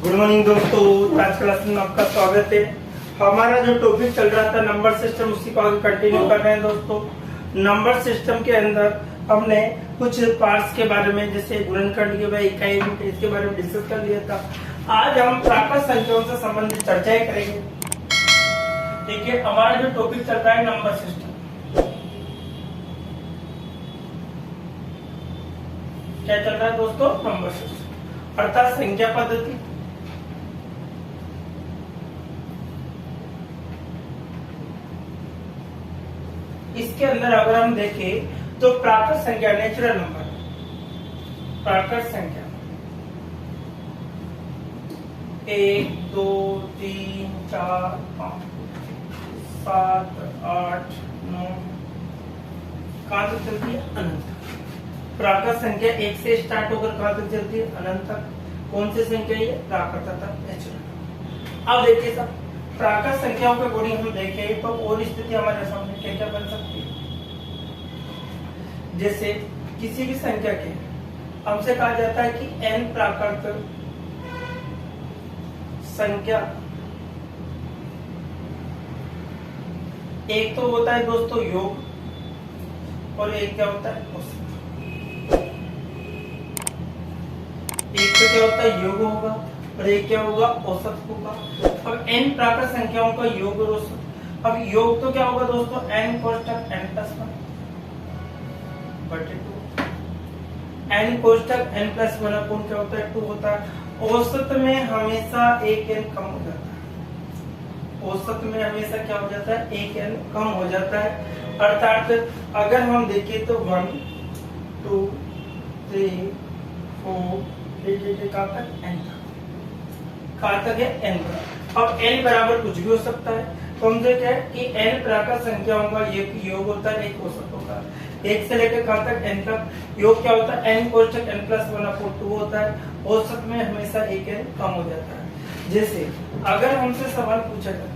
Good morning दोस्तों, आज class में आपका स्वागत है। हमारा जो टॉपिक चल रहा था नंबर सिस्टम, उसी को आगे कंटिन्यू कर रहे हैं दोस्तों। नंबर सिस्टम के अंदर हमने कुछ पार्ट्स के बारे में, जैसे गुणनखंड के बारे इकाई इसके बारे में डिस्कस कर लिया था। आज हम प्राकृत संख्याओं से संबंधित चर्चाएं करेंगे। देखिए, हमारा जो टॉपिक चल रहा है नंबर सिस्टम, क्या चल रहा है दोस्तों? नंबर सिस्टम अर्थात संख्या पद्धति। इसके अंदर अगर हम देखें तो प्राकृत संख्या, नेचुरल नंबर, प्राकृत संख्या 1 2 3 4 5 7 8 9 कहां तक चलती है? अनंत। प्राकृत संख्या 1 से स्टार्ट होकर कहां तक चलती है? अनंत तक। कौन सी संख्या है? प्राकृत तथा नेचुरल। अब देखिए सब प्राकृत संख्याओं के अकॉर्डिंग हम देखें तो और स्थिति हमारे सामने क्या क्या बन सकती है। जैसे किसी भी संख्या के हमसे कहा जाता है कि n प्राकृत संख्या, एक तो होता है दोस्तों योग और एक क्या होता है? औसत। एक तो क्या होता है? योग होगा और एक क्या होगा? औसत होगा। अब n प्राकृत संख्याओं का योग और औसत। अब योग तो क्या होगा दोस्तों? n कोष्ठक n प्लस 1 बटे 2। n कोष्ठक n प्लस 1 अपॉन क्या होता है? 2 होता है। औसत में हमेशा एक n कम हो जाता है। औसत में हमेशा क्या हो जाता है? एक n कम हो जाता है। अर्थात अगर हम देखें तो 1 2 3 4 कहां तक? n तक। कहां तक है? n तक। अब n बराबर कुछ भी हो सकता है। तो हम देखते हैं कि n प्राकृत संख्याओं का एक योग होता है, एक औसत होता है। एक से लेकर कहां तक? n तक। योग क्या होता है? n कोष्ठक n प्लस 1 अपॉन 2 होता है। औसत में हमेशा एक n कम हो जाता है। जैसे अगर हमसे सवाल पूछा जाता है,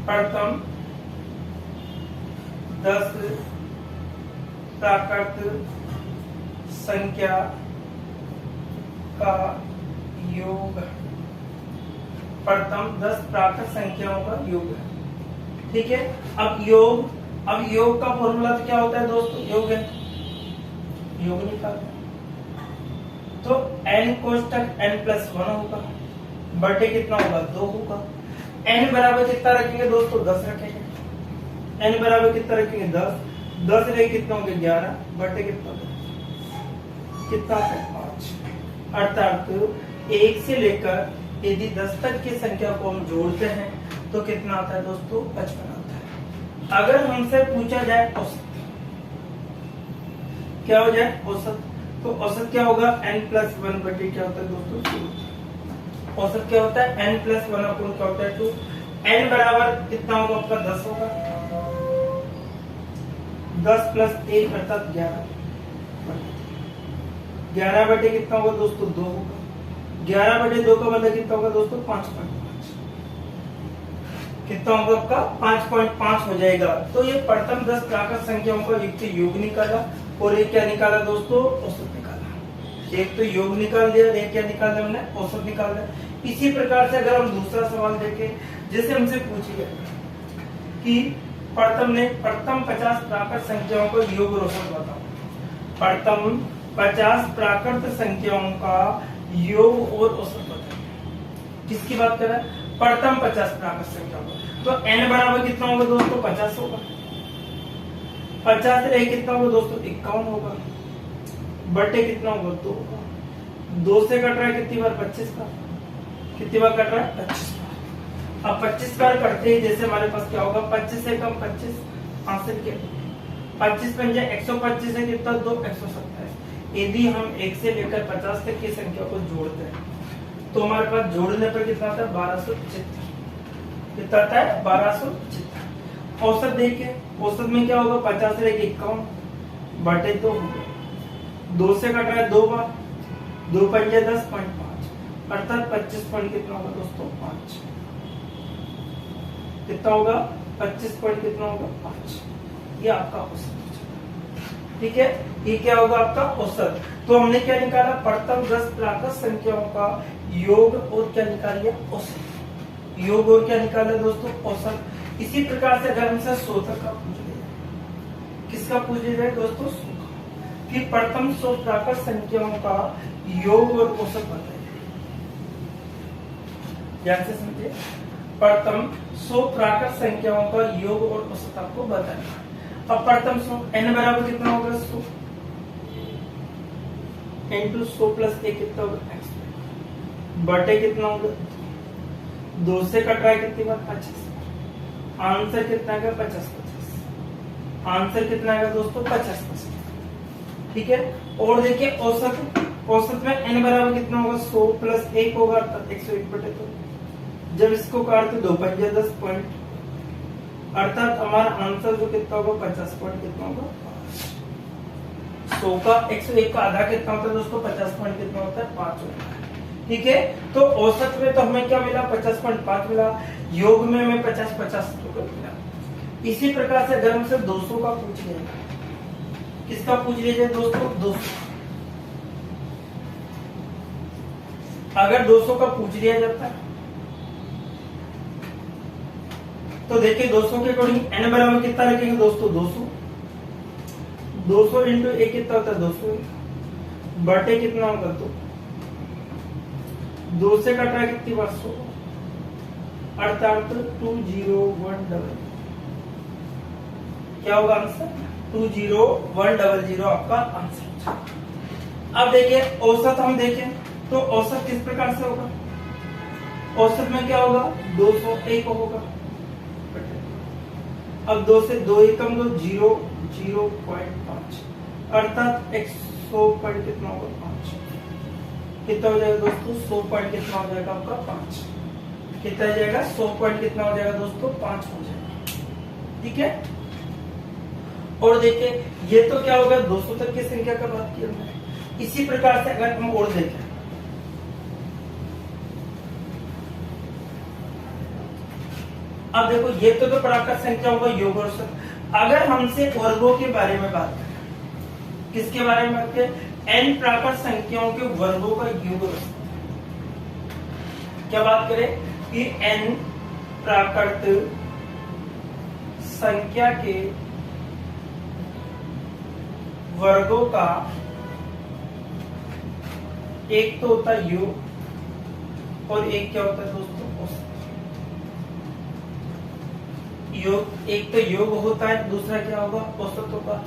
प्रथम 10 प्राकृत संख्या का योग, प्रथम 10 प्राकृत संख्याओं का योग है, ठीक है। अब योग का फॉर्मूला तो क्या होता है दोस्तों? योग है, योग निकालना तो n कोष्ठक n प्लस 1 होगा बटे कितना होगा? 2 होगा। n बराबर कितना रखेंगे दोस्तों? 10 रखेंगे। n बराबर कितना रखेंगे? 10 रहे कितना होंगे? 11 बटे कितना है? 5। अर्थात 1 से लेकर यदि 10 तक की संख्या को हम जोड़ते हैं तो कितना आता है दोस्तों? 55 आता है। अगर हमसे पूछा जाए औसत, क्या हो जाए? औसत। तो औसत क्या होगा? n प्लस 1 बटे क्या होता है दोस्तों? 2। औसत क्या होता है? n प्लस 1 अपॉन क्या होता है? 2। n बराबर कितना होगा आपका? 10 होगा। 10 प्लस 1 अर्थात 11। 11 बटे कितना होगा दोस्तों? 2 होगा। 11 बटे 2 का मतलब कितना होगा दोस्तों? 5.5। कितना होगा आपका? 5.5 हो जाएगा। तो ये प्रथम 10 प्राकृत संख्याओं का एक तो योग निकाला और एक क्या निकाला दोस्तों? औसत निकाला। एक तो योग निकाल दिया, एक क्या निकाला हमने? औसत निकाल दिया। इसी प्रकार से अगर हम दूसरा सवाल देखें, जैसे हमसे पूछी गया कि प्रथम 50 प्राकृत संख्याओं का योग और औसत बताओ। प्रथम 50 प्राकृत संख्याओं का योग और औसत बताइए। किसकी बात कर रहा है? प्रथम 50 प्राकृत संख्याओं का। तो n बराबर कितना होगा दोस्तों? 50 होगा। 50 रहे कितना होगा दोस्तों? 51 होगा बटे कितना होगा? 2 होगा। 2 से कट रहा है कितनी बार? 25 बार। कितनी बार कट रहा है? 25 बार। अब 25 बार करते ही जैसे हमारे पास क्या होगा? 25 से कम 25 हासिल के 25 पंजे 125 है कितना? 2 127। यदि हम 1 से लेकर 50 तक की संख्या को जोड़ते हैं तो हमारे पास जोड़ने पर कितना आता है? 1275। कितना आता है? 1275। औसत देखिए, औसत में क्या होगा? 50 से 51 बटे 2 होगा। 2 से कट रहा है 2 बार। 2 पंजे 10.5 अर्थात 25 पॉइंट कितना होगा दोस्तों? 5। कितना होगा? 25 पॉइंट कितना होगा? 5। ये आपका औसत। ठीक है, ये क्या होगा आपका औसत। तो हमने क्या निकाला, प्रथम 10 प्राकृत संख्याओं का योग और क्या निकाल लिया, औसत। योग और क्या निकाला दोस्तों, औसत। इसी प्रकार से अगर हमसे 100 तक का पूछ लिया, किसका पूछ लिया दोस्तों, 100 का, कि प्रथम 100 प्राकृत संख्याओं का योग और औसत बताइए। ध्यान से समझिए, प्रथम 100 प्राकृत संख्याओं का योग और औसत आपको बताना। अब प्रथम 100 n बराबर कितना होगा, 100 इंटू 100 प्लस a कितना होगा, x बटे कितना होगा, 2 से कट रहा है कितनी बार, 50। आंसर कितना आएगा, 50। आंसर कितना आएगा दोस्तों, 50। ठीक है, और देखिए औसत, औसत में n बराबर कितना होगा, 100 प्लस 1 होगा अर्थात 101 बटे 2। जब इसको काटते 2 पंजे 10 पॉइंट, अर्थात हमारा आंसर जो कितना होगा, 50 पॉइंट कितना होगा, 100 का 101 का आधा कितना होता है दोस्तों, 50 पॉइंट कितना होता है, 5 होता है। ठीक है, तो औसत में तो हमें क्या मिला, 50.5 मिला, योग में हमें 50 मिला। इसी प्रकार से अगर हमसे 200 का पूछ लिया, किसका पूछ लीजिए दोस्तों, 200। अगर 200 का पूछ लिया जाता है तो देखिए 200 के अकॉर्डिंग n बराबर कितना रखेंगे दोस्तों, 200। 200 इंटू एक कितना होता है, 200 बटे कितना होगा, 2 से कट रहा है कितनी बार, 100, अर्थात 20100। क्या होगा आंसर, 20100 आपका आंसर। अब देखिए औसत हम देखें तो औसत किस प्रकार से होगा, औसत में क्या होगा, 201 होगा। अब 2 से 2 एकम दो 0.5, अर्थात 100 पॉइंट कितना होगा, 5। कितना हो जाएगा दोस्तों, 100 पॉइंट कितना हो जाएगा आपका, 5। कितना हो जाएगा, 100 पॉइंट कितना हो जाएगा दोस्तों, 5 हो जाएगा। ठीक है, और देखिए ये तो क्या होगा, 200 तक की संख्या का बात की हमने। इसी प्रकार से अगर हम और देखें, अब देखो ये तो प्राकृत संख्याओं का योग और औसत। अगर हमसे वर्गों के बारे में बात करें, किसके बारे में बात करें, n प्राकृत संख्याओं के वर्गों का योग और औसत। क्या बात करें कि n प्राकृत संख्या के वर्गों का एक तो होता है योग और एक क्या होता है दोस्तों, औसत। योग, एक तो योग होता है, दूसरा क्या होगा, औसत होगा।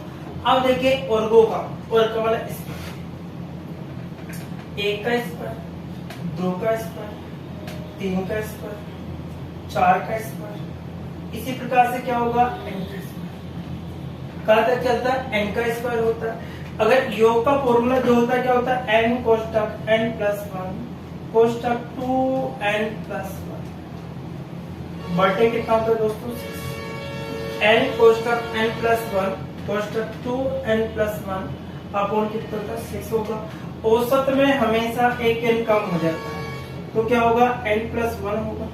अब देखिए वर्गों का, वर्ग का वाला स्क्वायर, 1 का स्क्वायर, 2 का स्क्वायर, 3 का स्क्वायर, 4 का स्क्वायर। इसी प्रकार से क्या होगा, n का स्क्वायर। कहां तक चलता है, n का स्क्वायर होता है। अगर योग का फॉर्मूला जो होता है क्या होता है, n कोष्ठक n प्लस 1 कोष्ठक 2n प्लस 1 बटे कितना होता है दोस्तों, 6। n कोष्ठक n प्लस 1 कोष्ठक 2n प्लस 1 अपॉन कितना होता है, 6 होगा। औसत में हमेशा एक n कम हो जाता है, तो क्या होगा, n प्लस 1 होगा,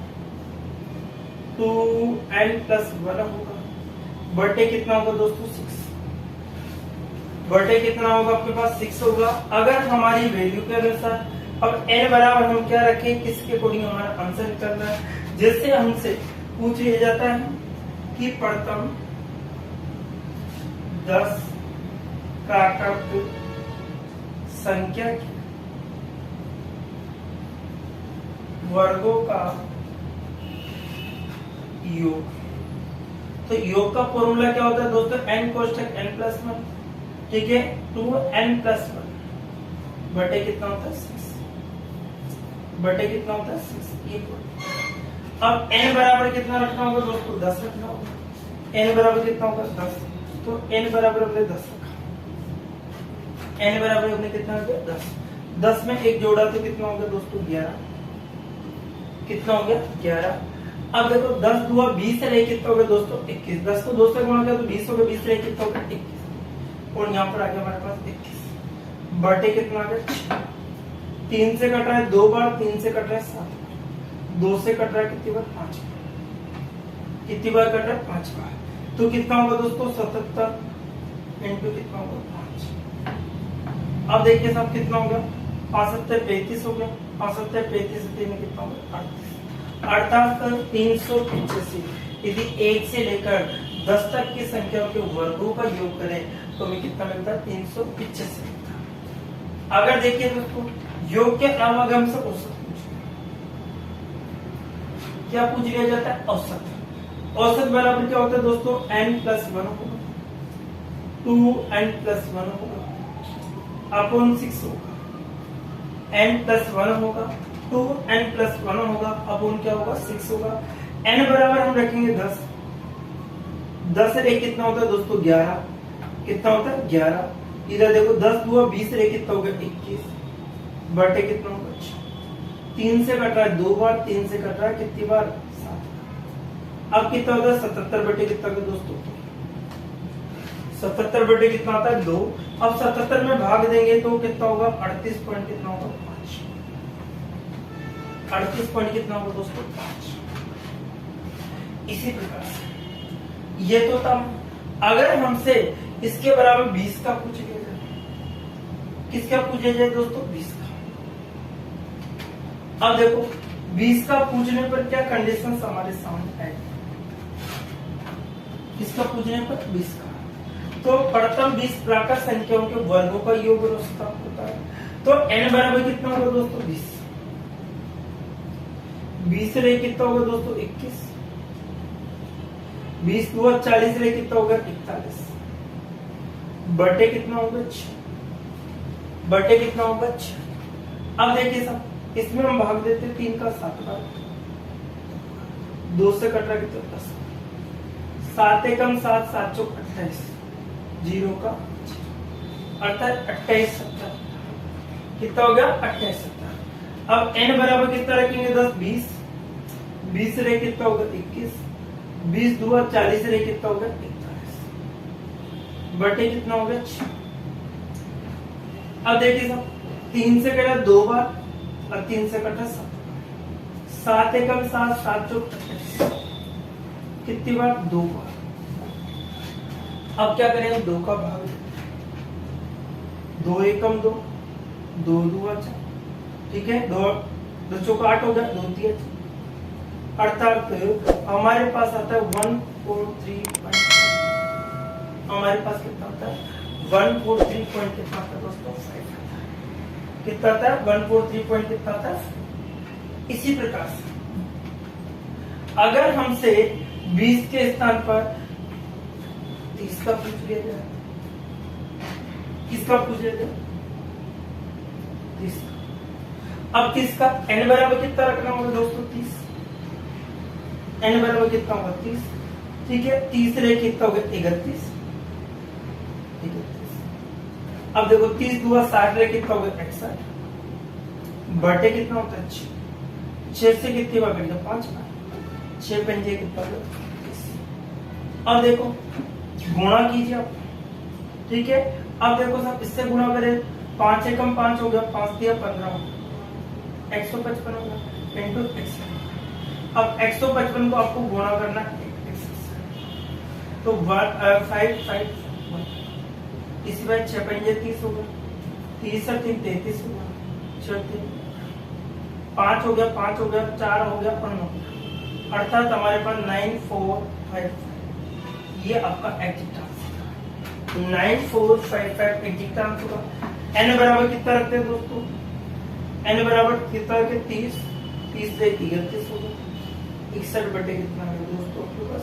2n प्लस 1 होगा, बटे कितना होगा दोस्तों, 6। बटे कितना होगा आपके पास, 6 होगा। अगर हमारी वैल्यू के अनुसार, अब n बराबर हम क्या रखें, किसके अकॉर्डिंग हमारा आंसर निकलना है। जैसे हमसे पूछ लिया जाता है कि प्रथम 10 प्राकृत संख्या के वर्गों का योग, तो योग का फॉर्मूला क्या होता है दोस्तों, n कोष्ठक n प्लस 1, ठीक है, 2n प्लस 1 बटे कितना होता है, 6 बटे कितना होता है, 6। ये अब n बराबर कितना रखना होगा दोस्तों, 10 रखना होगा। n बराबर कितना होगा, 10, तो n बराबर हमने 10 रखा। n बराबर हमने कितना रखा, 10। 10 में एक जोड़ा तो कितना होगा दोस्तों, 11। कितना हो गया, 11। अब देखो 10 दुआ 20 से लेके कितना होगा दोस्तों, 21। 10 को 2 से गुणा किया तो 20 होगा, 20 से लेके कितना होगा, 21। और यहाँ पर आ गया हमारे पास 21 बटे कितना आ गया, 3 से कट रहा है 2 बार, 3 से कट रहा है 7 बार, 2 से कट रहा है कितनी बार, 5 बार। कितनी बार कट रहा है, 5 बार। तो कितना होगा दोस्तों, 77 इंटू कितना होगा 5। अब देखिए साहब कितना होगा 5 सत्तर 35 हो गया, 5 सत्तर 35 से 3 कितना होगा 38, अर्थात 385। यदि 1 से लेकर 10 तक की संख्याओं के वर्गों का योग करें तो हमें कितना मिलता है 385 मिलता है। अगर देखिए दोस्तों योग के अलावा अगर हमसे औसत क्या पूछ लिया जाता है, औसत। औसत बराबर क्या होता है दोस्तों, n+1 होगा, 2n+1 होगा अपॉन 6 होगा, n+1 होगा, 2n+1 होगा अपॉन क्या होगा 6 होगा। n बराबर हम रखेंगे 10, 10 रे कितना होता है दोस्तों 11, कितना होता है 11। इधर देखो 10 दुआ 20 रे कितना होगा 21, बटे कितना होगा 3 से कट रहा है 2 बार, 3 से कट रहा है कितनी बार 7। अब कितना होता है 77 बटे कितना होगा दोस्तों 77 बटे कितना आता है 2। अब 77 में भाग देंगे तो कितना होगा 38 पॉइंट कितना होगा 5, 38 पॉइंट कितना होगा दोस्तों 5। इसी प्रकार से ये तो था। अगर हमसे इसके बराबर 20 का पूछ लिया जाए, किसका पूछा जाए दोस्तों 20 का। अब देखो 20 का पूछने पर क्या कंडीशन हमारे सामने है, किसका पूछने पर 20 का, तो प्रथम 20 प्राकृत संख्याओं के वर्गों का योग होता है। तो n बराबर कितना होगा दोस्तों 20, 20 रे कितना होगा दोस्तों 21, 20 दुआ 40 रे कितना होगा 41, बटे कितना होगा 6, बटे कितना होगा 6। अब देखिए सब इसमें हम भाग देते हैं 3 का 7 बार, 2 से कट रहा कितना 10, 7 एकम 7, 7 चौक 28, 0 का अर्थात 28 70 कितना हो गया 28 70। अब n बराबर कितना रखेंगे 10 20, 20 रे कितना होगा 21, 20 दुआ 40 रे कितना होगा 41, बटे कितना होगा 6। अब देखिए सब 3 से कटा 2 बार और 3 से कटा 7, 7 एकम 7, 7 चौक 28 कितनी बार 2 बार। अब क्या करेंगे 2 का भाग, 2 एकम 2, 2 दुआ 4, ठीक है 2 चौक 8 हो गया, 2 3 अर्थात हमारे पास आता है 143 हमारे पास कितना आता है 143 पॉइंट कितना आता है दोस्तों 5 कितना आता है 143 पॉइंट कितना आता है। इसी प्रकार से अगर हमसे 20 के स्थान पर 30 का पूछ लिया जाए, किसका पूछ लिया जाए 30 का। अब 30 का n बराबर कितना रखना होगा दोस्तों 30, n बराबर कितना होगा 30, ठीक है 30 रे कितना होगा 31। अब देखो 30 दुआ 60 रे कितना होगा 61, बटे कितना होता है 6 से कितनी बार करेंगे 5 बार, 6 पंजे कितना होगा 30। अब देखो गुणा कीजिए आप, ठीक है। अब देखो सब इससे गुणा करें 5 एकम 5 हो गया, 5 दिया 15 155 हो गया इंटू 61। अब 155 को आपको गुणा करना है तो 5 इसी बार 6 पंजे 30 होगा, 30 और 3 33 होगा, 5 हो गया 5 हो गया 4 हो गया 9 अर्थात हमारे पास 9455 ये आपका एग्जैक्ट आंसर 9455 एग्जैक्ट आंसर होगा। n बराबर कितना रखते हैं दोस्तों, n बराबर कितना रखते 30, 30 से 31 होगा, 61 बटे कितना है दोस्तों आपके पास।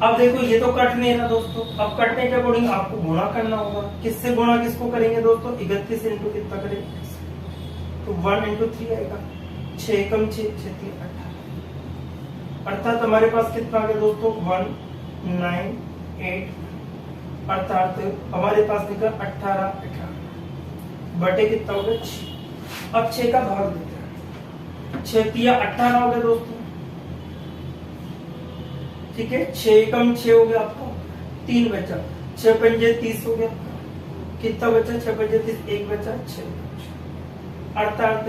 अब देखो ये तो कट नहीं है ना दोस्तों, अब कटने के अकॉर्डिंग आपको गुणा करना होगा। किससे गुणा किसको करेंगे दोस्तों 31 इंटू कितना करेंगे तो 1 इंटू 3 आएगा, 6 एकम 6 6 3 18 अर्थात हमारे पास कितना आ गया दोस्तों 198 अर्थात हमारे पास निकला 18 बटे कितना हो गया 6। अब 6 का भाग देते हैं, 6 तिया 18 हो गया दोस्तों, ठीक है 6 एकम 6 हो गया आपका, 3 बचा, 6 पंजे 30 हो गया, कितना बचा 6 पंजे 30 1 बचा 6 अर्थात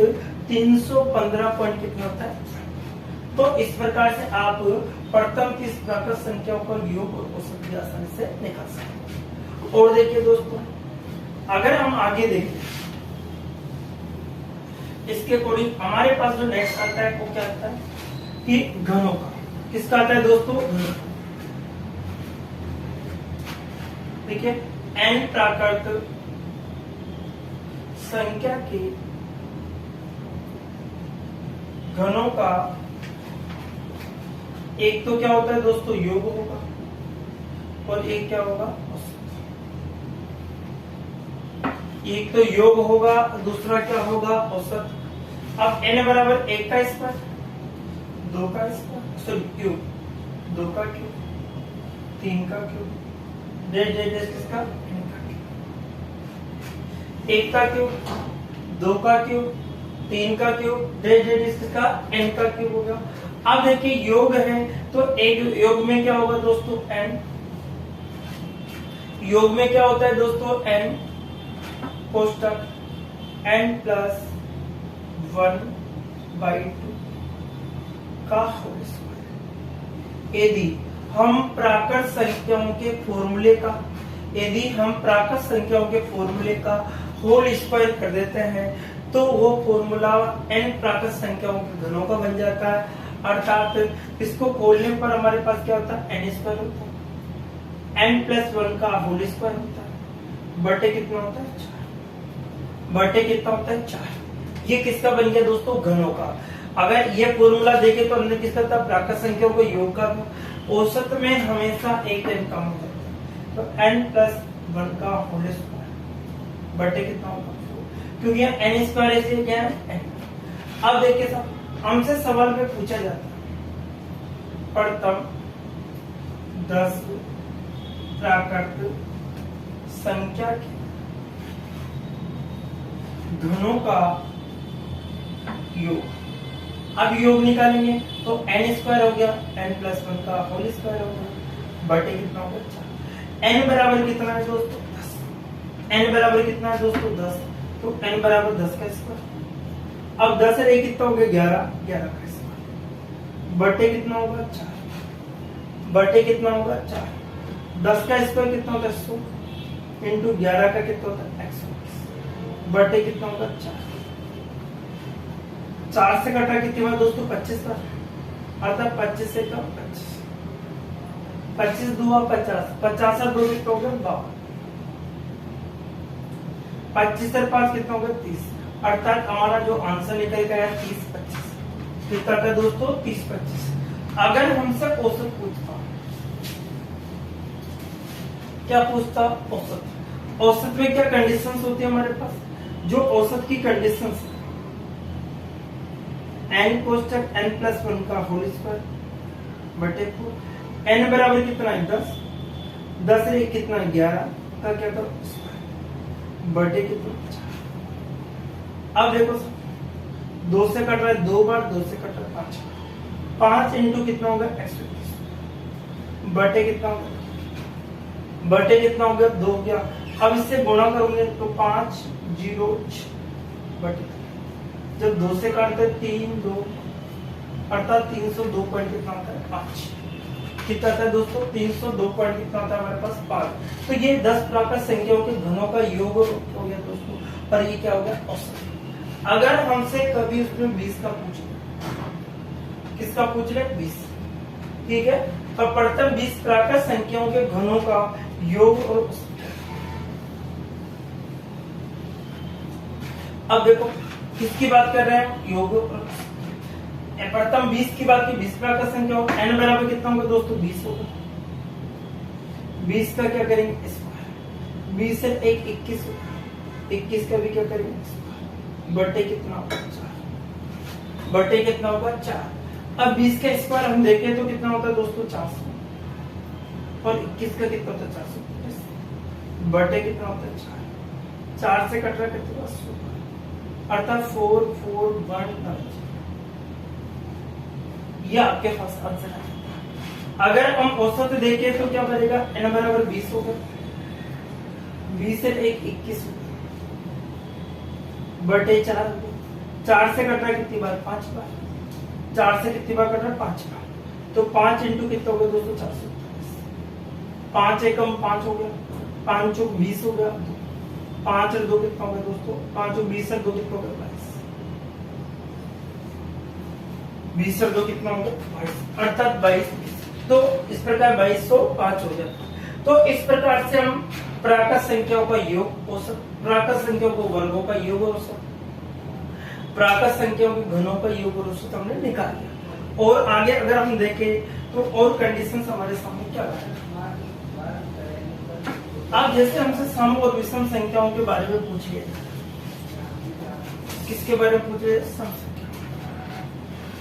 315 पॉइंट कितना होता है तो इस प्रकार से आप प्रथम 30 प्राकृत संख्याओं का योग और औसत भी आसानी से निकाल सकते हैं। और देखिए दोस्तों, अगर हम आगे देखें इसके अकॉर्डिंग हमारे पास जो नेक्स्ट आता है वो क्या आता है कि घनों का। किसका आता है दोस्तों? घनों का। देखिए n प्राकृत संख्या के घनों का एक तो क्या होता है दोस्तों? योग होगा, और एक क्या होगा? औसत। एक तो योग होगा, दूसरा क्या होगा? औसत। अब n बराबर 1 का स्क्वायर, 2 का स्क्वायर, सॉरी क्यूब, 2 का क्यूब, 3 का क्यूब, किसका? n का क्यूब, 1 का क्यूब, 2 का क्यूब, 3 का क्यूब, किसका? n का क्यूब हो गया। अब देखिए योग है तो एक योग में क्या होगा दोस्तों? n। योग में क्या होता है दोस्तों? n कोष्टक n प्लस 1/2 का होल स्क्वायर। यदि हम प्राकृत संख्याओं के फॉर्मूले का होल स्क्वायर कर देते हैं तो वो फॉर्मूला n प्राकृत संख्याओं के घनों का बन जाता है। अर्थात इसको खोलने पर हमारे पास क्या होता है? n स्क्वायर होता है, n प्लस 1 का होल स्क्वायर होता है, बटे कितना होता है? 4। बटे कितना होता है? 4। ये किसका बन गया दोस्तों? घनों का। अगर ये फॉर्मूला देखे तो हमने किसका था? प्राकृत संख्याओं को योग का था। औसत में हमेशा एक n कम हो जाता है, तो n प्लस 1 का होल स्क्वायर बटे कितना होगा? क्योंकि यहाँ n स्क्वायर ऐसे क्या है? n। अब देखिए साहब, हमसे सवाल में पूछा जाता है प्रथम 10 प्राकृत संख्या के घनों का योग। अब योग निकालेंगे तो n स्क्वायर हो गया, n प्लस 1 का होल स्क्वायर हो गया, बटे कितना होगा? 4। n बराबर कितना है दोस्तों? 10। n बराबर कितना है दोस्तों? 10। तो n बराबर 10 का स्क्वायर। अब 10 और 1 कितना हो गया? 11 का स्क्वायर, बटे कितना होगा? 4। बटे कितना होगा? 4। 10 का स्क्वायर कितना होता है? 100 इंटू 11 का कितना होता है? 120, बटे कितना होगा? 4। 4 से कटा कितनी बार दोस्तों? 25 बार, अर्थात 25 से कम 25, 25 दूआ 50, 50 और 2 कितना होगा? 52, 25 और 5 कितना होगा? 30, अर्थात हमारा जो आंसर निकल गया है 30-25। कितना था दोस्तों? 30-25। अगर हमसे औसत पूछता, क्या पूछता? औसत। औसत में क्या कंडीशंस होती है हमारे पास? जो औसत की कंडीशंस n कोष्टक n प्लस 1 का होल स्क्वायर बटे 4। n बराबर कितना है? 10। 10 से कितना है? 11 का क्या था? स्क्वायर, बटे कितना? 4। अब देखो 2 से कट रहा है 2 बार, 2 से कट रहा है 5 बार, 5 इंटू कितना होगा? 120, बटे कितना होगा? बटे कितना हो गया? 2 हो गया। अब इससे गुणा करोगे तो 5 0 6 बटे, जब 2 से काटते 3 2, अर्थात 302 पॉइंट कितना होता है? 5। कितना था दोस्तों? 302 पॉइंट कितना होता है हमारे पास? 5। तो ये 10 प्राकृत संख्याओं के घनों का योग हो गया दोस्तों, और ये क्या हो गया? औसत। अगर हमसे कभी उसमें 20 का पूछ ले, किसका पूछ ले? 20, ठीक है। तो प्रथम 20 प्राकृत संख्याओं के घनों का योग और औसत। अब देखो किसकी बात कर रहे हैं? योग और औसत। प्रथम 20 की बात की, 20 प्राकृत संख्या होगा, n बराबर कितना होगा दोस्तों? 20 होगा। 20 का क्या करेंगे? स्क्वायर। 20 से 1 21 होगा, 21 का भी क्या करेंगे? स्क्वायर, बटे कितना होगा? 4। बटे कितना होगा? 4। अब 20 का स्क्वायर हम देखें तो कितना होता है दोस्तों? 400, और 21 का कितना होता है? 450, बटे कितना होता है? 4। 4 से कट रहा कितना? 100, अर्थात 4 4 1 ये आपके पास आंसर है। अगर हम औसत देखें तो क्या बनेगा? n बराबर 20 होगा, 20 से 1 21 बटे 4, 4 से कट रहा कितनी बार? 5 बार, 4 से कितनी बार कट रहा है? 5 बार। तो 5 इंटू कितना हो गया दोस्तों? 440। 5 एकम 5 हो गया, 5 चौक 20 हो गया, 5 और 2 कितना हो गया दोस्तों? 5 और 20 और 2 कितना हो गया? 22। 20 और 2 कितना हो गया? 22, अर्थात 22। तो इस प्रकार 2205 हो गया। तो इस प्रकार से हम प्राकृत संख्याओं का योग, औसत, प्राकृत संख्याओं को वर्गों का योग और औसत, प्राकृत संख्याओं के घनों का योग और औसत हमने निकाल लिया। और आगे अगर हम देखें तो और कंडीशन हमारे सामने क्या है। आप जैसे हमसे सम और विषम संख्याओं के बारे में पूछिए, किसके बारे में पूछिए? सम संख्या।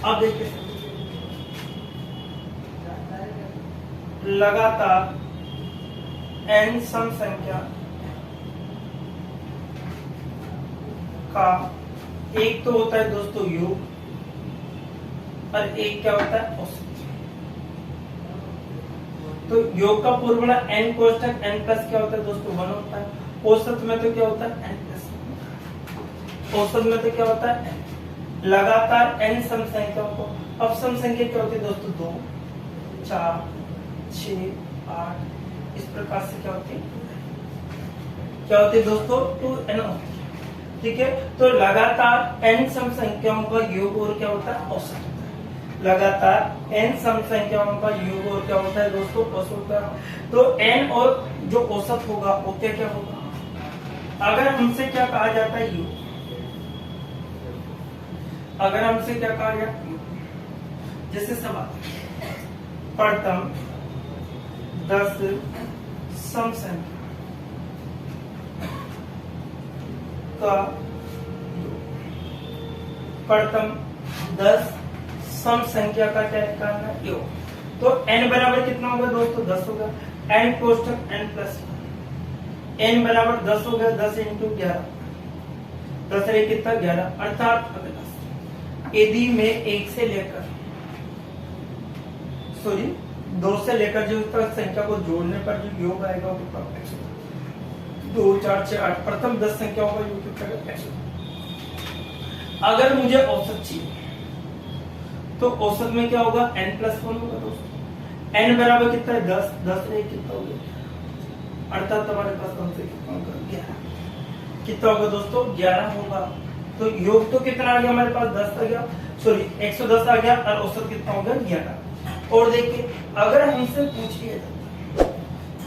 आप देखिए लगातार n सम संख्या का एक तो होता है दोस्तों योग और एक क्या होता है? औसत। तो योग का फॉर्मूला n कोष्ठक n प्लस क्या होता है दोस्तों? 1 होता है। औसत में तो क्या होता है? n plus. औसत में तो क्या होता है? n। लगातार n सम संख्याओं को, अब सम संख्या क्या होती है दोस्तों? 2, 4, 6, 8, इस प्रकार से क्या होती है? क्या होती है दोस्तों? 2n होती है। ठीक है, तो लगातार n सम संख्याओं का योग और क्या होता है? औसत। लगातार n सम संख्याओं का योग और क्या होता है दोस्तों? औसत होता है। तो n और जो औसत होगा वो क्या होगा? अगर हमसे क्या कहा जाता है? योग। अगर हमसे क्या कहा जाता है? जैसे सवाल प्रथम 10 सम संख्या का प्रथम 10 सम संख्या का क्या निकालना है? योग। तो n बराबर कितना होगा दोस्तों? 10 होगा। n कोष्ठक n प्लस n बराबर 10 हो गया। 10 इंटू 11, 10 रे कितना? 11, अर्थात यदि मैं 1 से लेकर 2 से लेकर जो संख्या को जोड़ने पर जो योग आएगा वो कितना? 2, 4, 6, 8, प्रथम 10 संख्याओं का योग कितना? 100। अगर मुझे औसत चाहिए तो औसत में क्या होगा? n प्लस 1 होगा दोस्तों। n बराबर कितना है? 10, 10 रे कितना हो गया? अर्थात हमारे पास कम से कितना होगा? 11। कितना होगा दोस्तों? 11 होगा। तो योग तो कितना आ गया हमारे पास? 10 आ गया, सॉरी 110 आ गया, और औसत कितना होगा? 11। और देखिए अगर हमसे पूछ लिया जाता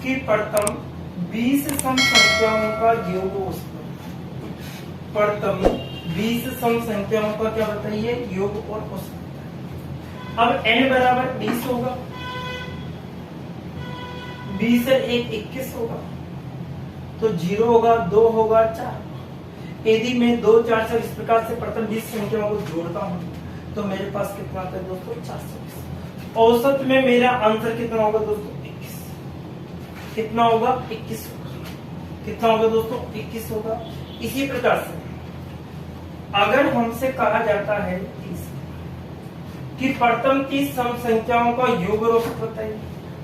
कि प्रथम 20 सम संख्याओं का योग औसत, प्रथम 20 सम संख्याओं का क्या बताइए? योग और औसत। अब n बराबर 20 होगा, 20 से 1 21 होगा, तो 0 होगा, 2 होगा, 4। यदि मैं 2, 4 से इस प्रकार से प्रथम 20 संख्याओं को जोड़ता हूं तो मेरे पास कितना आता है दोस्तों? 420। औसत में मेरा आंसर कितना होगा दोस्तों? 21। कितना होगा? 21 होगा। कितना होगा दोस्तों? 21 होगा। इसी प्रकार से अगर हमसे कहा जाता है 30 कि प्रथम 30 सम संख्याओं का योग और औसत बताइए,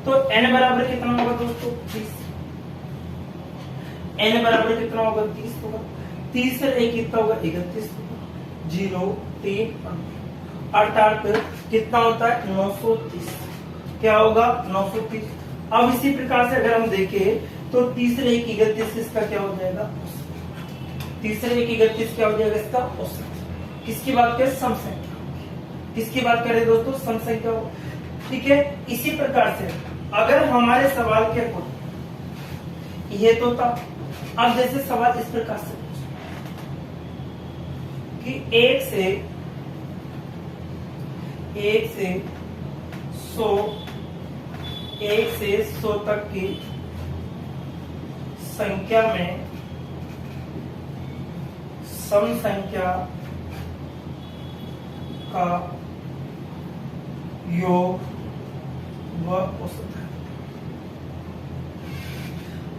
तो n बराबर कितना होगा दोस्तों? 30। n बराबर कितना होगा? 30 होगा। 30 से 1 कितना होगा? 31 होगा, 0, 3, अर्थात कितना होता है? 930। क्या होगा? 930। अब इसी प्रकार से अगर हम देखें तो 30 से 1 31, इसका क्या हो जाएगा? 30 से 1 31 क्या हो जाएगा? इसका औसत। किसकी बात करें? सम संख्या। किसकी बात करें दोस्तों? सम संख्या। ठीक है, इसी प्रकार से अगर हमारे सवाल के अकॉर्डिंग ये तो था। अब जैसे सवाल इस प्रकार से कि 1 से 100 तक की संख्या में सम संख्या का योग व औसत है।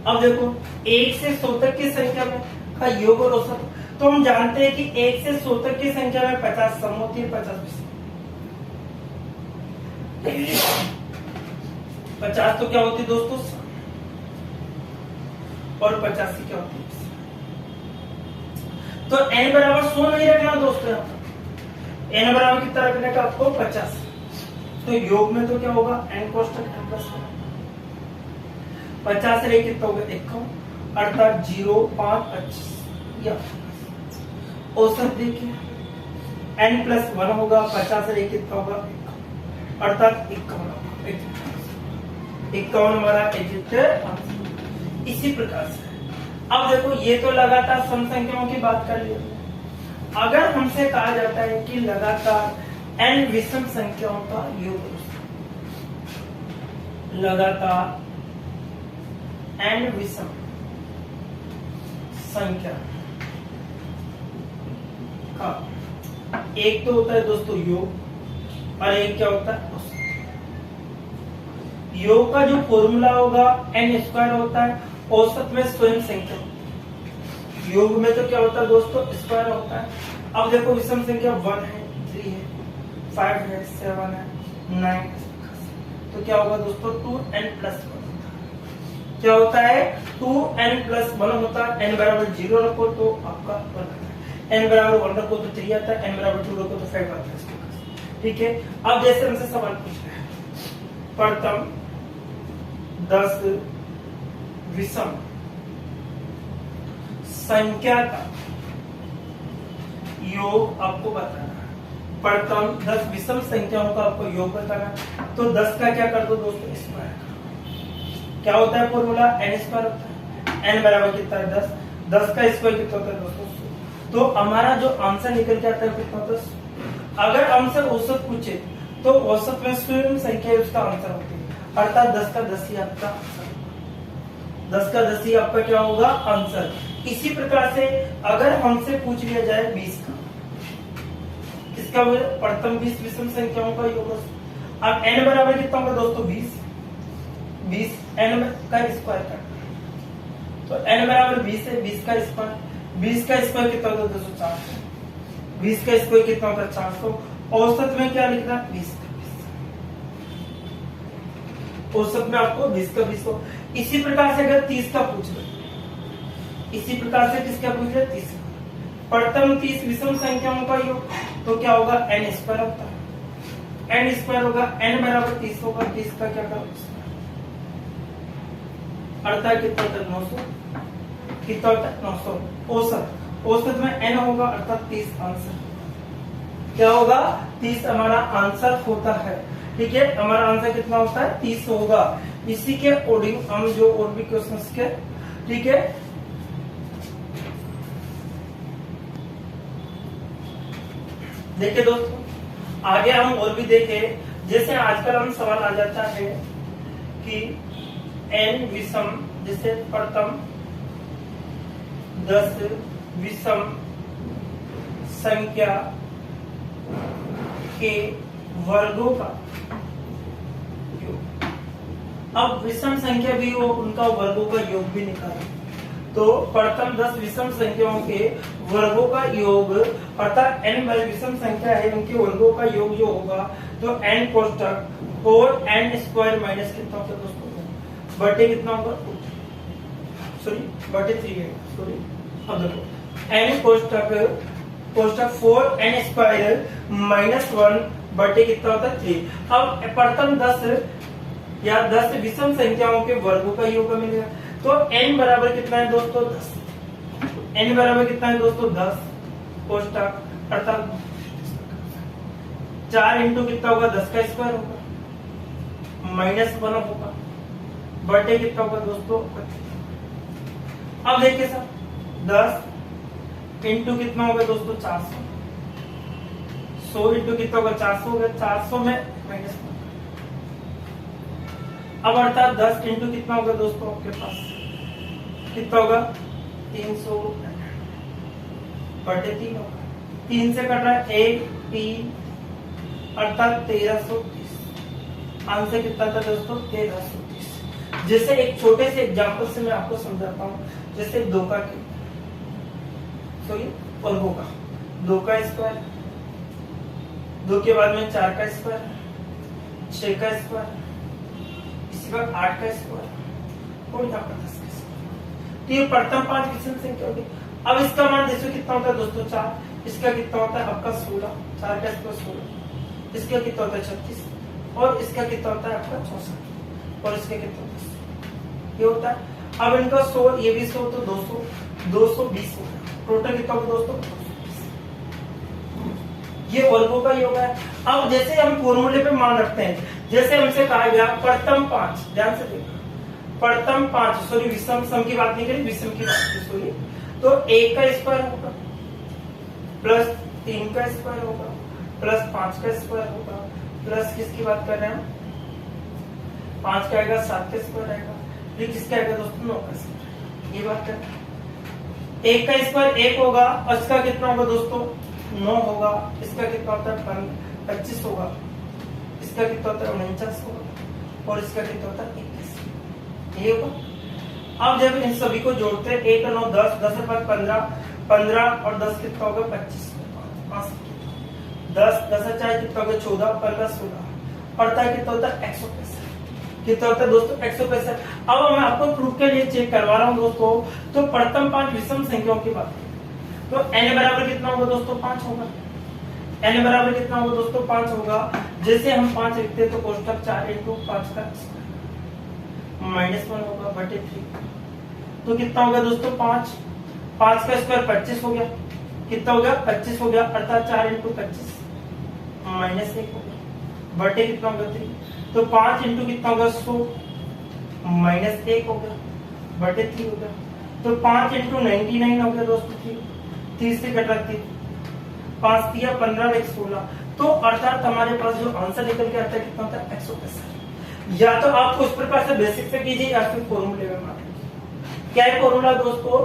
अब देखो 1 से 100 तक की संख्या में का योग और औसत, तो हम जानते हैं कि 1 से 100 तक की संख्या में 50 सम होती है, 50 विषम। 50 तो क्या होती है दोस्तों? सम। और 85 क्या होती है? तो n बराबर 100 नहीं रखना दोस्तों, n बराबर कितना रखने का आपको 50, तो योग में तो क्या होगा n कोष्टक n प्लस 50 से कितना होगा 51, अर्थात 0 5 25 या औसत देखिए n प्लस 1 होगा, 50 से कितना होगा अर्थात 51 हमारा एग्जिट। इसी प्रकार से अब देखो ये तो लगातार सम संख्याओं की बात कर लिया। अगर हमसे कहा जाता है कि लगातार n विषम संख्याओं का योग, लगातार n विषम संख्या का एक तो होता है दोस्तों योग और एक क्या होता है औसत। योग का जो फॉर्मूला होगा n स्क्वायर होता है, औसत में स्वयं संख्या। योग में तो क्या होता है दोस्तों स्क्वायर होता है। अब देखो विषम संख्या 1 है, 3 है, 5 है, 7 है, 9 है, तो क्या होगा दोस्तों 2n प्लस 1 क्या होता है 2n प्लस 1 होता है। n बराबर 0 रखो तो आपका 1 आता है, n बराबर 1 रखो तो 3 आता है, n बराबर 2 रखो तो 5 आता है। ठीक है, अब जैसे हमसे सवाल पूछ रहे हैं, प्रथम 10 विषम संख्या का योग आपको बताना है। प्रथम 10 विषम संख्याओं का आपको योग बताना है, तो 10 का क्या कर दो दोस्तों स्क्वायर का। क्या होता है फॉर्मूला n स्क्वायर होता है, n बराबर कितना है 10, 10 का स्क्वायर कितना होता है दोस्तों। तो हमारा जो आंसर निकल के आता है कितना होता है। अगर आंसर औसत पूछे तो औसत में स्वयं संख्या उसका आंसर होती है, अर्थात 10 का 10 ही आपका आंसर, 10 का 10 ही आपका क्या होगा आंसर। इसी प्रकार से अगर हमसे पूछ लिया जाए 20 का, किसका प्रथम 20 विषम संख्याओं का योग। अब n बराबर कितना होगा दोस्तों 20, 20 n का स्क्वायर कर, तो n बराबर 20 है, 20 का स्क्वायर, 20 का स्क्वायर कितना होता है दोस्तों 400, 20 का स्क्वायर कितना होता है 400। औसत में क्या लिखना 20 का 20, औसत में आपको 20 का 20 हो। इसी प्रकार से अगर 30 का पूछ ले, इसी प्रकार से किसका पूछ ले 30, प्रथम 30 विषम संख्याओं का योग, तो क्या होगा n स्क्वायर होता है, n स्क्वायर होगा, n बराबर 30 होगा, 30 का क्या करोगे अर्थात कितना होता है 900, कितना होता है 900। औसत, औसत में n होगा अर्थात 30 आंसर क्या होगा 30 हमारा आंसर होता है। ठीक है, हमारा आंसर कितना होता है 30 होगा। इसी के अकॉर्डिंग हम जो और भी क्वेश्चंस के, ठीक है देखिए दोस्तों आगे हम और भी देखें। जैसे आजकल हम सवाल आ जाता है कि n विषम, जैसे प्रथम 10 विषम संख्या के वर्गों का योग। अब विषम संख्या भी हो, उनका वर्गों का योग भी निकालें, तो प्रथम 10 विषम संख्याओं के वर्गों का योग, अर्थात n विषम संख्या है उनके वर्गों का योग जो होगा, तो n कोष्टक 4n स्क्वायर माइनस कितना होगा दोस्तों बटे कितना होगा सॉरी बटे 3 है सॉरी। अब देखो n कोष्टक 4n स्क्वायर माइनस 1 बटे कितना होता है 3। अब प्रथम 10 या 10 विषम संख्याओं के वर्गों का योग मिलेगा, तो n बराबर कितना है दोस्तों 10, n बराबर कितना है दोस्तों 10 कोष्टक, अर्थात 4 इंटू कितना होगा 10 का स्क्वायर होगा माइनस 1 होगा बटे कितना होगा दोस्तों। अब देखिए सर 10 इंटू कितना होगा दोस्तों 400, 100 इंटू कितना होगा 400 होगा, 400 में माइनस 1। अब अर्थात 10 इंटू कितना होगा दोस्तों आपके पास कितना होगा 300 बटे 3 होगा, 3 से कट रहा है 1 3 अर्थात 1330। आंसर कितना था दोस्तों 1330। जैसे एक छोटे से एग्जांपल से मैं आपको समझाता हूँ, जैसे 2 का सॉरी वर्गों का 2 का स्क्वायर, 2 के बाद में 4 का स्क्वायर, 6 का स्क्वायर, इसी बार 8 का स्क्वायर और यहाँ पर 10 का स्क्वायर। तो ये प्रथम 5 विषम संख्या होगी। अब इसका मान देखो कितना होता है दोस्तों 4, इसका कितना होता है आपका 16, 4 का स्क्वायर 16, इसका कितना होता है 36, और इसका कितना होता है आपका 64, और इसका कितना होता है ये होता है। अब इनका 100 ये भी 100 तो 200, 220 होगा, टोटल कितना होगा दोस्तों 220। ये वर्गों का योग है। अब जैसे हम फॉर्मूले पे मान रखते हैं, जैसे हमसे कहा गया प्रथम 5, ध्यान से देखो, प्रथम 5 सॉरी विषम सम की बात नहीं करी, विषम की बात की सॉरी, तो 1 का स्क्वायर होगा प्लस 3 का स्क्वायर होगा प्लस 5 का स्क्वायर होगा प्लस किसकी बात कर रहे हैं 5 का आएगा 7 का स्क्वायर आएगा, फिर किसका आएगा दोस्तों 9 का स्क्वायर, ये बात है। 1 का स्क्वायर 1 होगा, और इसका कितना होगा दोस्तों 9 होगा, इसका कितना होता है 25 होगा, इसका कितना होता है 49 होगा, और इसका कितना होता है 21, ये होगा। अब जब इन सभी को जोड़ते हैं 1 और 9 10, 10 और 5 15, 15 और 10 कितना होगा 25, 10 10 और 4 कितना होगा 14, 15 16, पड़ता है कितना होता है 165, कितना होता है दोस्तों 165। अब मैं आपको प्रूफ के लिए चेक करवा रहा हूँ दोस्तों, तो प्रथम 5 विषम संख्याओं की बात है, तो n बराबर कितना होगा दोस्तों 5 होगा, n बराबर कितना होगा दोस्तों 5 होगा। जैसे हम 5 लिखते हैं तो कोष्टक 4 इंटू 5 का -1 होगा बटे 3, तो कितना होगा दोस्तों 5 का स्क्वायर 25 हो गया, कितना हो गया 25 हो गया, अर्थात 4 इंटू 25 -1 हो गया बटे कितना होगा 3, तो 5 इंटू कितना होगा 100 -1 हो गया बटे 3 हो गया, तो 5 इंटू 99 हो गया दोस्तों 30 से कट रखती 5 दिया 15 1 16, तो अर्थात हमारे पास जो आंसर निकल के आता है कितना होता है 165। या तो आपको इस प्रकार से बेसिक से कीजिए या फिर फॉर्मूले में मान लीजिए। क्या है फॉर्मूला दोस्तों,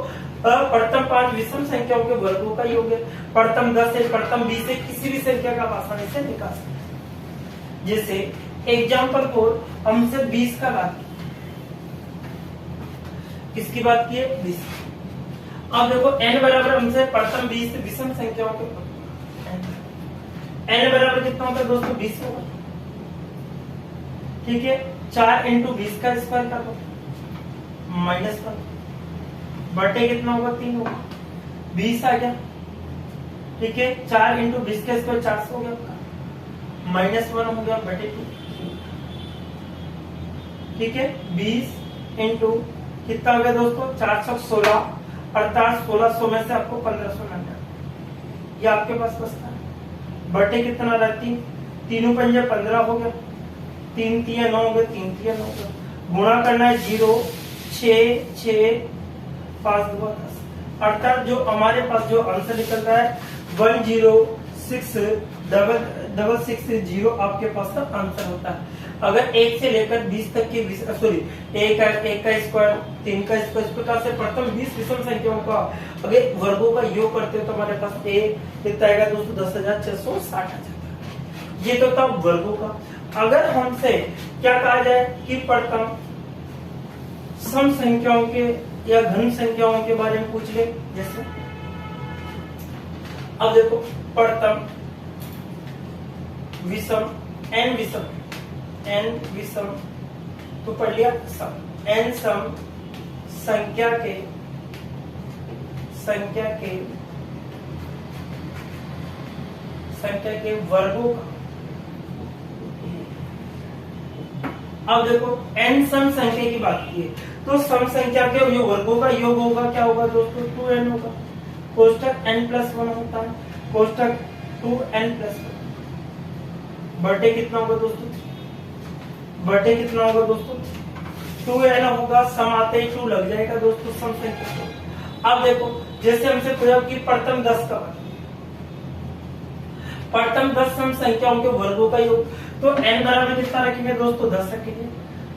प्रथम 5 विषम संख्याओं के वर्गों का योग है, प्रथम 10 से प्रथम 20 से किसी भी संख्या का आप आसानी से निकाल सकते हैं। जैसे एग्जाम्पल 4 हमसे 20 का बात किसकी बात की है 20। अब देखो n बराबर हमसे प्रथम 20 विषम संख्याओं के n बराबर कितना होता है दोस्तों 20 होगा, ठीक है। 4 इंटू 20 का स्क्वायर कर दो -1 बटे कितना होगा 3 होगा, 20 आ गया, ठीक है। 4 इंटू 20 का स्क्वायर 400 हो गया आपका, -1 हो गया बटे 2, ठीक है। 20 इंटू कितना हो गया दोस्तों 416, अर्थात 1600 में से आपको 1500 मिलता है, ये आपके पास बचता है बटे कितना रहती 3 पंजे 15 हो गया, 3 तिया 9 हो गया, 3 तिया 9 हो गया, गुणा करना है 0 6 6 5 2 10, अर्थात जो हमारे पास जो आंसर निकल रहा है 1066660 आपके पास का आंसर होता है। अगर 1 से लेकर 20 तक की सॉरी 1 का स्क्वायर 3 का स्क्वायर इस प्रकार से प्रथम 20 विषम संख्याओं का अगर वर्गों का योग करते हो तो हमारे पास कितना आएगा दोस्तों 10,660 आ जाता है। ये तो था वर्गों का। अगर हमसे क्या कहा जाए कि प्रथम सम संख्याओं के या घन संख्याओं के बारे में पूछ ले, जैसे अब देखो प्रथम विषम n विषम तो पढ़ लिया सम, n सम संख्या के वर्गों का। अब देखो n सम संख्या की बात की है तो सम संख्या के जो वर्गों का योग होगा क्या होगा दोस्तों 2n होगा, कोष्टक n+1 होता है, कोष्टक 2n+1 बटे कितना होगा दोस्तों बटे कितना होगा दोस्तों 2n होगा, सम आते ही 2 लग जाएगा दोस्तों सम संख्या को। अब देखो जैसे हमसे पूछा कि प्रथम 10 का प्रथम 10 सम संख्याओं के वर्गों का योग, तो n बराबर कितना रखेंगे दोस्तों 10 रखेंगे,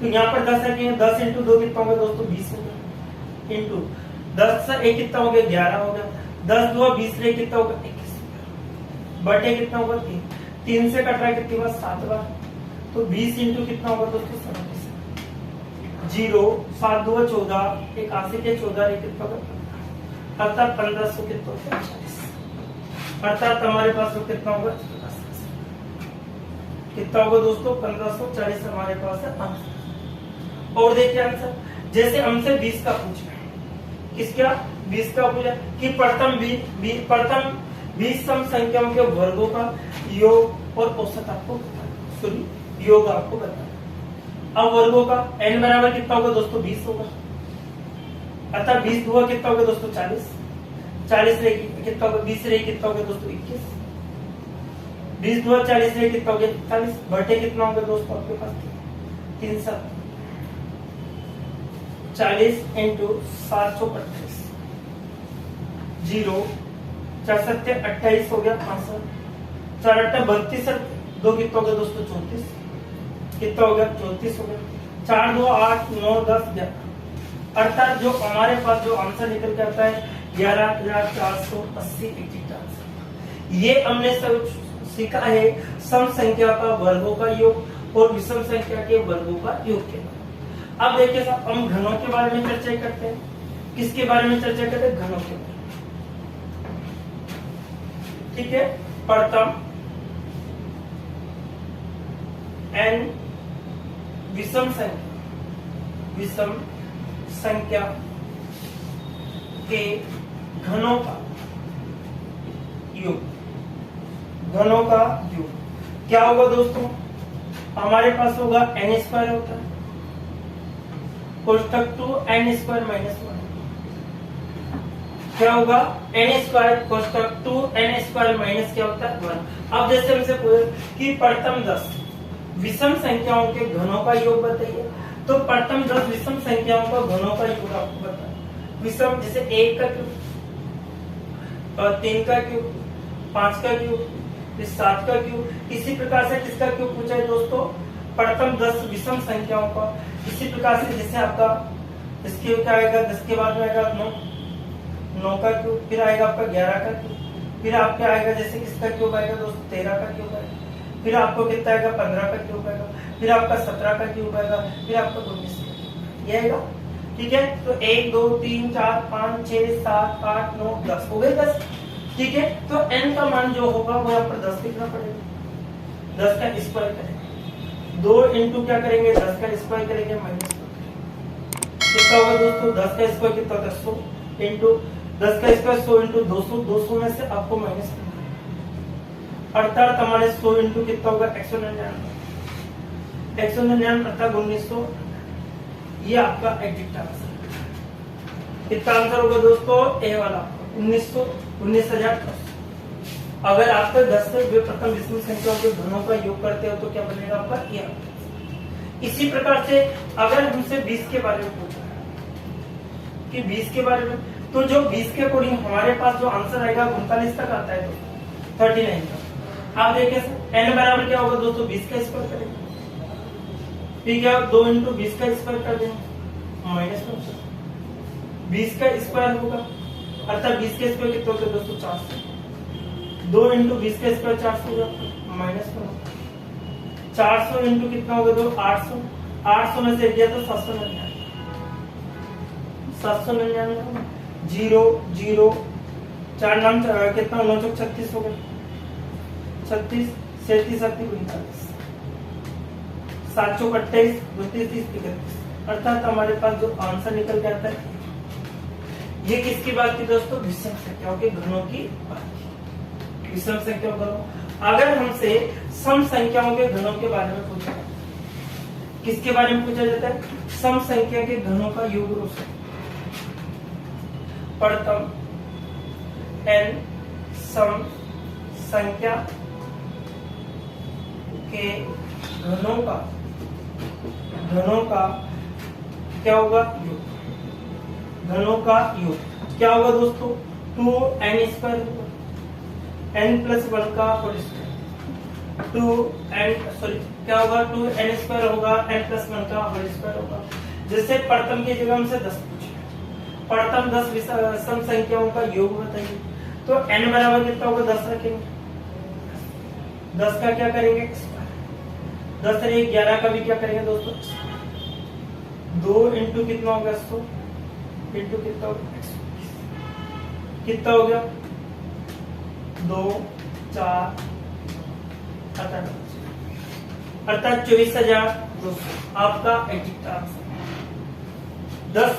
तो यहाँ पर 10 रखेंगे, 10 इंटू 2 कितना होगा दोस्तों 20 होगा, इंटू 10 से 1 कितना हो गया 11 हो गया, 10 2 20 से कितना होगा 21 बटे कितना होगा 3 से कट रहा है कितनी बार 7 बार, तो 20 इंटू कितना होगा दोस्तों 37, 0 7 2 14 81 के 14 कितना होगा अर्थात 1500 कितना होगा 40, अर्थात हमारे पास कितना होगा कितना होगा दोस्तों 1540 हमारे पास है आंसर। और देखिए आंसर जैसे हमसे 20 का पूछा, किसका 20 का पूछा कि प्रथम 20 सम संख्याओं के वर्गों का योग और औसत आपको बताना, सॉरी योग आपको बताना। अब वर्गों का n बराबर कितना होगा दोस्तों 20 होगा, अतः 20 हुआ कितना होगा दोस्तों 40, 40 रहे कितना होगा 20 रहे कितना होगा दोस्तों 21, 20 हुआ 40 रहे कितना होगा 40, बटे कितना होगा दोस्तों आपके पास 3 7 40 इंटू 728 0 4 7 28 हो गया 65, 4 8 32, 2 कितना हो गया दोस्तों 34, कितना हो गया 34 हो गया, 4 2 8 9 10 11, अर्थात जो हमारे पास जो आंसर निकल के आता है 11,480 एग्जैक्ट आंसर। ये हमने सब सीखा है सम संख्या का वर्गों का योग और विषम संख्या के वर्गों का योग के। अब देखिए साहब हम घनों के बारे में चर्चा करते हैं। किसके बारे में चर्चा करते हैं? घनों के बारे में। ठीक है, प्रथम n विषम संख्या के घनों का योग, घनों का योग क्या होगा दोस्तों? हमारे पास होगा n स्क्वायर होता है कोष्ठक टू n स्क्वायर माइनस 1, क्या होगा n स्क्वायर कोष्ठक टू n स्क्वायर माइनस क्या होता है 1। अब जैसे हमसे पूछे कि प्रथम 10 विषम संख्याओं के घनों का योग बताइए, तो प्रथम 10 विषम संख्याओं का घनों का योग आपको बताना। विषम जैसे 1 का क्यूब, 3 का क्यूब, 5 का क्यूब, 7 का क्यूब, इसी प्रकार से किसका क्यूब पूछा है दोस्तों? प्रथम 10 विषम संख्याओं का। इसी प्रकार से जैसे आपका इसके क्या आएगा 10 के बाद में आएगा 9 का क्यूब, फिर आएगा आपका 11 का क्यूब, फिर आपका आएगा जैसे किसका क्यूब आएगा दोस्तों 13 का क्यूब आएगा, फिर आपको कितना आएगा 15 का क्यूब आएगा, फिर आपका 17 का क्यूब आएगा, फिर आपका 19 का क्यूब, ये आएगा। ठीक है, तो 1 2 3 4 5 6 7 8 9 10 हो गए 10। ठीक है, तो n का मान जो होगा वो यहाँ पर 10 लिखना पड़ेगा, 10 का स्क्वायर करेंगे, 2 इंटू क्या करेंगे 10 का स्क्वायर करेंगे माइनस कितना होगा दोस्तों? 10 का स्क्वायर कितना होता है 100 इंटू 10 का स्क्वायर 100 इंटू 200, 200 में से आपको माइनस करना, अर्थात हमारे 100 इंटू कितना होगा 199, 199 अर्थात 1900। ये आपका एग्जैक्ट आंसर। कितना आंसर होगा दोस्तों? ए वाला 19,000। अगर आपका 10 से प्रथम विषम संख्याओं के घनों का योग करते हो तो क्या बनेगा आपका? ये। इसी प्रकार से अगर हमसे 20 के बारे में पूछा कि 20 के बारे में, तो जो 20 के अकॉर्डिंग हमारे पास जो आंसर आएगा 39 तक आता है, तो 39 तक। आप देखिए n बराबर क्या होगा दोस्तों? 20 का स्क्वायर करेंगे, ठीक है 2 इंटू 20 का स्क्वायर कर देंगे माइनस 20 का स्क्वायर होगा, अर्थात 20 का स्क्वायर कितना होगा दोस्तों? 400। 2 इंटू 20 का स्क्वायर 400 होगा माइनस 400 इंटू कितना होगा दो 800, 800 में से दिया तो 799, 799 0 0 4 नाम कितना 936 हो गया, 36 37 39 728 32 30 31, अर्थात हमारे पास जो आंसर निकल के आता है ये किसकी बात की दोस्तों? विषम संख्याओं के घनों की बात की। विषम संख्याओं घनों। अगर हमसे सम संख्याओं के घनों के बारे में पूछा, किसके बारे में पूछा जाता है? सम संख्या के घनों का योग रूप से। प्रथम n सम संख्या के घनों का क्या होगा? योग। घनों का योग क्या होगा दोस्तों? 2n स्क्वायर होगा, n प्लस 1 का होल स्क्वायर, 2n क्या होगा? 2n स्क्वायर होगा, n प्लस 1 का होल स्क्वायर होगा। जैसे प्रथम की जगह हमसे 10 पूछे, प्रथम 10 सम संख्याओं का योग बताइए, तो n बराबर कितना होगा? 10 रखेंगे, 10 का क्या करेंगे? 10 रहे 11 का भी क्या करेंगे दोस्तों? 2 इंटू कितना होगा? 100 इंटू कितना होगा? कितना हो गया? 2 4 अर्थात 24,200 आपका एग्जैक्ट आंसर। 10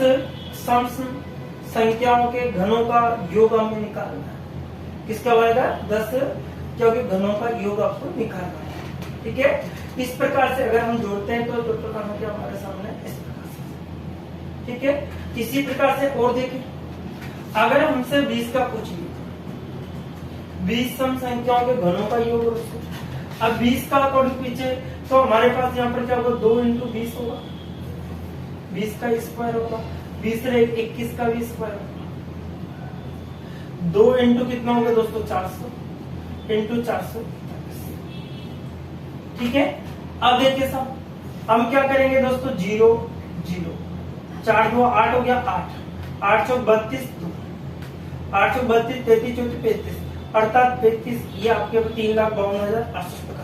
सम संख्याओं के घनों का योग हमें निकालना है। किसका बनेगा 10, क्योंकि घनों का योग आपको निकालना है। ठीक है, इस प्रकार से अगर हम जोड़ते हैं तो टोटल का क्या हमारे सामने इस प्रकार से। ठीक है, इसी प्रकार से और देखें, अगर हमसे 20 का पूछिए, 20 सम संख्याओं के घनों का योग और अब 20 का अकॉर्डिंग पीछे तो हमारे पास यहाँ पर क्या होगा 2 × 20 होगा, 20 का स्क्वायर होगा, 20 × 21 का भी स्क्वायर होगा, 2 × कितना होगा दोस्तों 400 × 400। ठीक है, अब देखिए सब हम क्या करेंगे दोस्तों 0 0, 4 2 8 हो गया 8, 8 चौक 32, 8 चौक 32, 33 चौक 35, अर्थात 35, ये आपके 3,52,850।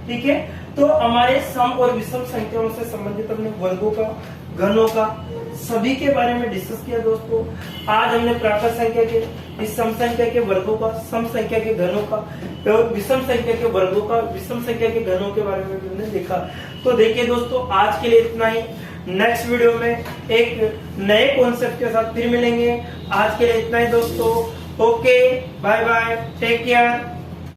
ठीक है, तो हमारे सम और विषम संख्याओं से संबंधित हमने वर्गों का, घनों का, सभी के बारे में डिस्कस किया दोस्तों। आज हमने प्राकृत संख्या के, विषम संख्या के वर्गों का, सम संख्या के घनों का और विषम संख्या के वर्गों का, विषम संख्या के घनों के बारे में हमने देखा। तो देखिए दोस्तों, आज के लिए इतना ही। नेक्स्ट वीडियो में एक नए कॉन्सेप्ट के साथ फिर मिलेंगे। आज के लिए इतना ही दोस्तों। Okay, bye bye, take care.